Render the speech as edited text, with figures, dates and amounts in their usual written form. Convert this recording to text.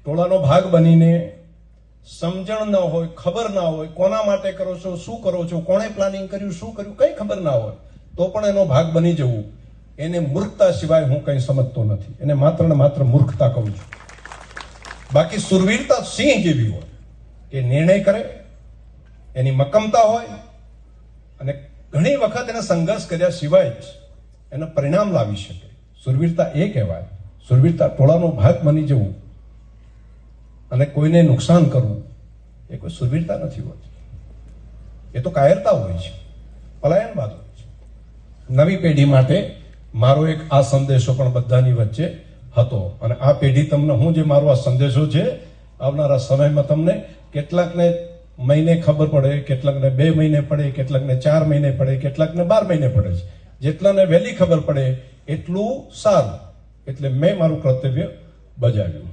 ટોળાનો ભાગ બનીને સમજણ ન હોય, ખબર ના હોય, કોના માટે કરો છો, શું કરો છો, કોણે પ્લાનિંગ કર્યું, શું કર્યું, કઈ ખબર ના હોય તો પણ એનો ભાગ બની જવું, એને મૂર્ખતા સિવાય હું કંઈ સમજતો નથી. એને માત્ર ને માત્ર મૂર્ખતા કહું છું. બાકી સુરવીરતા સિંહ જેવી હોય કે નિર્ણય કરે, એની મક્કમતા હોય અને ઘણી વખત એને સંઘર્ષ કર્યા સિવાય જ એનું પરિણામ લાવી શકે. સુરવીરતા એ કહેવાય. સુરવીરતા ટોળાનો ભાગ બની જવું અને કોઈને નુકસાન કરવું એ કોઈ સુરવીરતા નથી હોતી. એ તો કાયરતા હોય છે, પલાયનવાદ હોય છે. નવી પેઢી માટે મારો એક આ સંદેશો પણ બધાની વચ્ચે હતો. અને આ પેઢી તમને હું જે મારો આ સંદેશો છે, આવનારા સમયમાં તમને કેટલાકને મહિને ખબર પડે, કેટલાકને 2 મહિને પડે, કેટલાકને 4 મહિને પડે, કેટલાકને 12 મહિને પડે છે. જેટલાને વહેલી ખબર પડે એટલું સારું. એટલે મેં મારું કર્તવ્ય બજાવ્યું.